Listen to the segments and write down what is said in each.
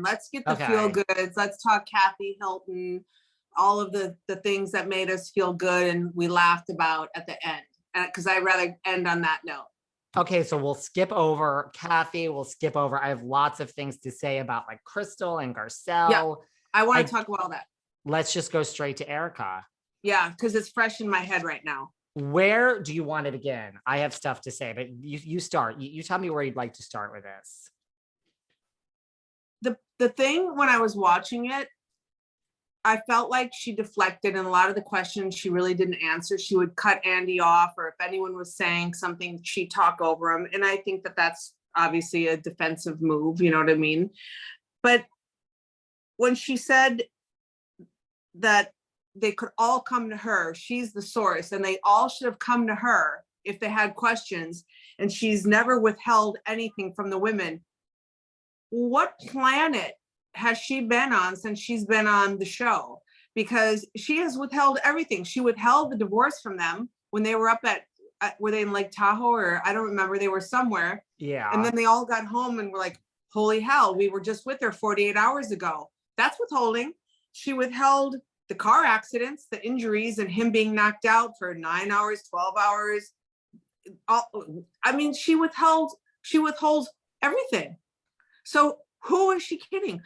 Let's get the feel goods. Let's talk Kathy Hilton, all of the things that made us feel good and we laughed about at the end. Because I'd rather end on that note. Okay, so we'll skip over Kathy. We'll skip over. I have lots of things to say about like Crystal and Garcelle. Yeah, I want to talk about all that. Let's just go straight to Erika. Yeah, because it's fresh in my head right now. Where do you want to begin? I have stuff to say, but you start. You tell me where you'd like to start with this. The thing when I was watching it, I felt like she deflected, and a lot of the questions she really didn't answer. She would cut Andy off, or if anyone was saying something, she'd talk over him. And I think that that's obviously a defensive move, you know what I mean? But when she said that they could all come to her, she's the source, and they all should have come to her if they had questions, and she's never withheld anything from the women. What planet has she been on since she's been on the show? Because she has withheld everything. She withheld the divorce from them when they were up at were they in Lake Tahoe, or I don't remember, they were somewhere. Yeah. And then they all got home and were like, holy hell, we were just with her 48 hours ago. That's withholding. She withheld the car accidents, the injuries, and him being knocked out for 9 hours, 12 hours. I mean, she withholds everything. So who is she kidding?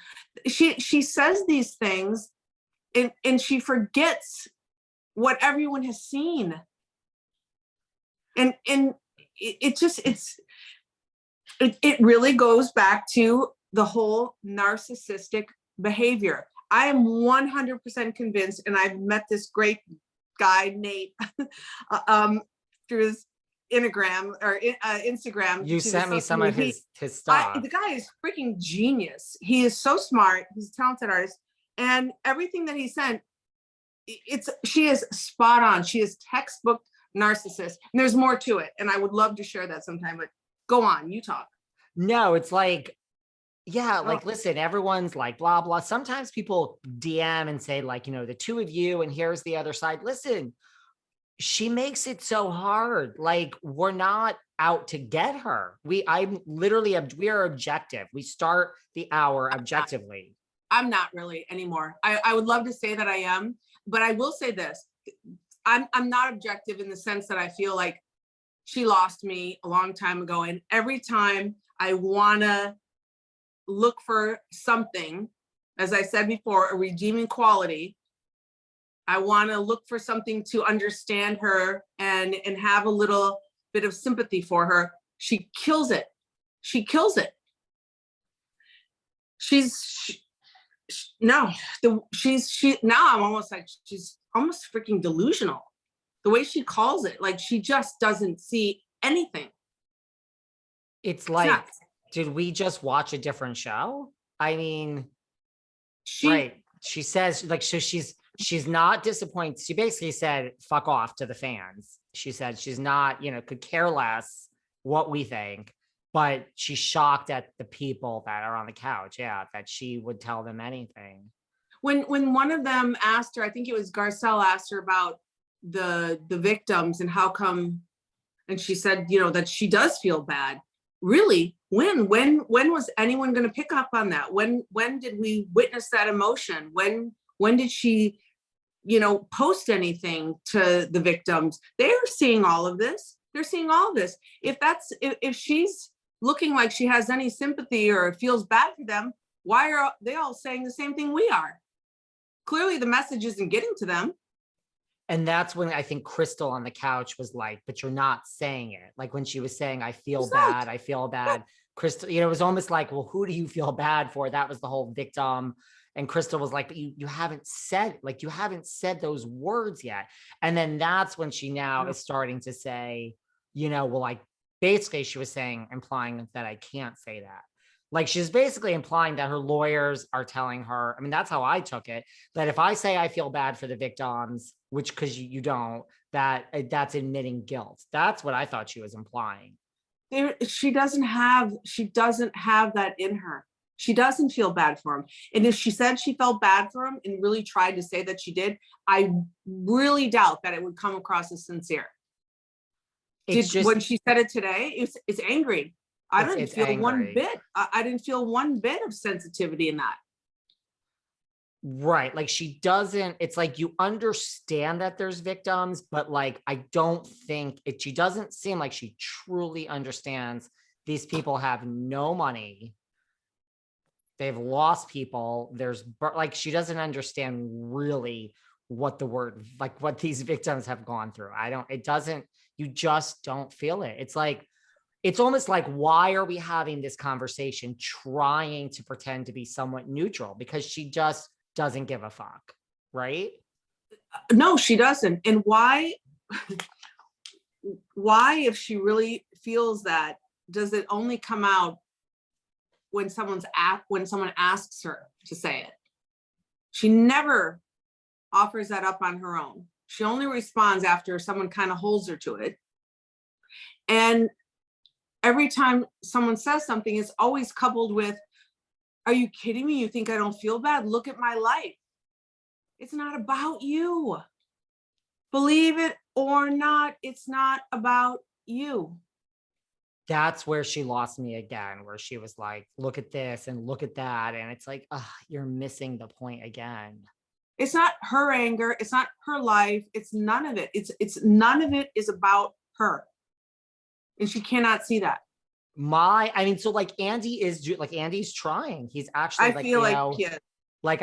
She says these things and she forgets what everyone has seen. And it really goes back to the whole narcissistic behavior. I am 100% convinced, and I've met this great guy, Nate, through his Instagram. You sent me some of his stuff. The guy is freaking genius. He is so smart. He's a talented artist. And everything that he sent, she is spot on. She is textbook narcissist. And there's more to it. And I would love to share that sometime, but go on, you talk. No, it's like, yeah, like, listen, everyone's like, blah, blah. Sometimes people DM and say like, you know, the two of you, and here's the other side. Listen, she makes it so hard. Like, we're not out to get her. We are objective. We start the hour objectively. I'm not really anymore. I would love to say that I am, but I will say this. I'm not objective in the sense that I feel like she lost me a long time ago. And every time I wanna look for something, as I said before, a redeeming quality, I want to look for something to understand her and have a little bit of sympathy for her. She kills it. She kills it. Now I'm almost like, she's almost freaking delusional. The way she calls it, like she just doesn't see anything. It's like, did we just watch a different show? I mean, right. She says like, so she's not disappointed. She basically said, fuck off to the fans. She said she's not, you know, could care less what we think, but she's shocked at the people that are on the couch. Yeah, that she would tell them anything. When one of them asked her, I think it was Garcelle, asked her about the victims and how come, and she said, you know, that she does feel bad. Really? When was anyone going to pick up on that? When did we witness that emotion? When did she, you know, post anything to the victims? They're seeing all of this. They're seeing all of this. If she's looking like she has any sympathy or feels bad for them, why are they all saying the same thing we are? Clearly the message isn't getting to them. And that's when I think Crystal on the couch was like, but you're not saying it. Like when she was saying, I feel bad. Crystal, you know, it was almost like, well, who do you feel bad for? That was the whole victim. And Crystal was like, but you haven't said, like, you haven't said those words yet. And then that's when she now is starting to say, you know, well, like, basically she was saying, implying that I can't say that. Like, she's basically implying that her lawyers are telling her, I mean, that's how I took it, that if I say I feel bad for the victims, which, because you don't, that's admitting guilt. That's what I thought she was implying. She doesn't have that in her. She doesn't feel bad for him. And if she said she felt bad for him and really tried to say that she did, I really doubt that it would come across as sincere. When she said it today, it's angry. I didn't It's feel one angry. bit. I didn't feel one bit of sensitivity in that. Right. Like she doesn't, it's like you understand that there's victims, but like I don't think it, she doesn't seem like she truly understands these people have no money. They've lost people. Like she doesn't understand really what the word, like what these victims have gone through. It doesn't, you just don't feel it. It's like, it's almost like, why are we having this conversation trying to pretend to be somewhat neutral? Because she just doesn't give a fuck, right? No, she doesn't. And why, if she really feels that, does it only come out when someone asks her to say it? She never offers that up on her own. She only responds after someone kind of holds her to it. And every time someone says something, it's always coupled with, are you kidding me? You think I don't feel bad? Look at my life. It's not about you. Believe it or not, it's not about you. That's where she lost me again, where she was like, look at this and look at that. And it's like, you're missing the point again. It's not her anger. It's not her life. It's none of it. It's none of it is about her. And she cannot see that. So like Andy's trying. He's actually I feel like, yeah. Like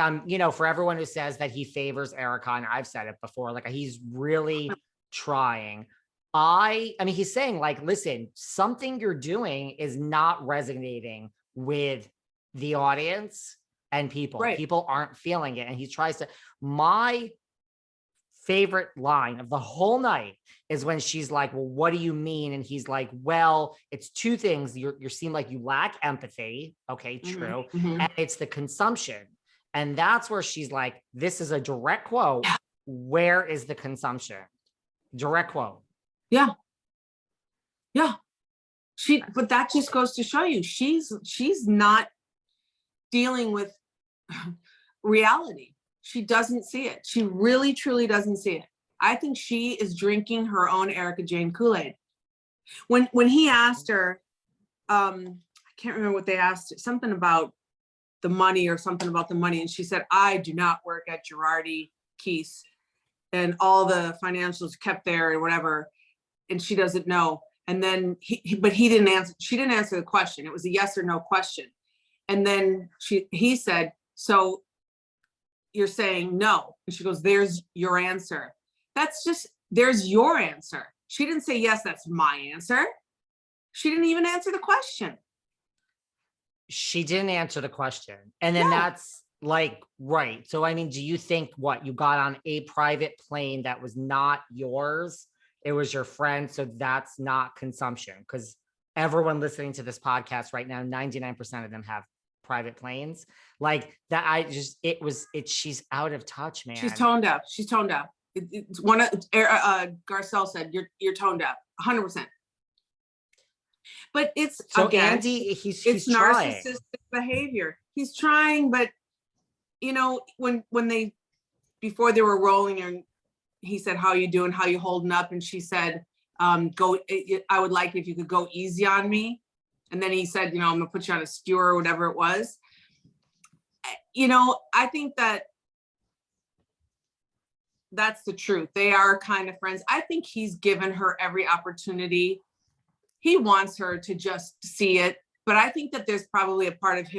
for everyone who says that he favors Erika, and I've said it before, like he's really trying. I mean, he's saying like, listen, something you're doing is not resonating with the audience and people. Right. People aren't feeling it. And he tries to, my favorite line of the whole night is when she's like, well, what do you mean? And he's like, well, it's two things. You seem like you lack empathy. Okay, true. Mm-hmm. And it's the consumption. And that's where she's like, this is a direct quote. Yeah. Where is the consumption? Direct quote. Yeah. Yeah. But that just goes to show you, she's not dealing with reality. She doesn't see it. She really, truly doesn't see it. I think she is drinking her own Erika Jayne Kool-Aid. When he asked her, I can't remember what they asked, something about the money or something about the money. And she said, I do not work at Girardi Keese and all the financials kept there or whatever. And she doesn't know. And then but he didn't answer. She didn't answer the question. It was a yes or no question. And then he said, so you're saying no. And she goes, there's your answer. That's just, there's your answer. She didn't say, yes, that's my answer. She didn't even answer the question. She didn't answer the question. And then that's like, right. So, I mean, do you think you got on a private plane that was not yours? It was your friend. So that's not consumption, because everyone listening to this podcast right now, 99% of them have private planes. Like that. She's out of touch, man. She's toned up. She's toned up. It's one of Garcelle said, you're toned up 100%. But it's, so again, Andy, he's narcissistic trying. behavior. He's trying, but when before they were rolling, and he said, how you doing? How you holding up? And she said, I would like it if you could go easy on me. And then he said, I'm gonna put you on a skewer or whatever it was. I think that's the truth. They are kind of friends. I think he's given her every opportunity. He wants her to just see it, but I think that there's probably a part of him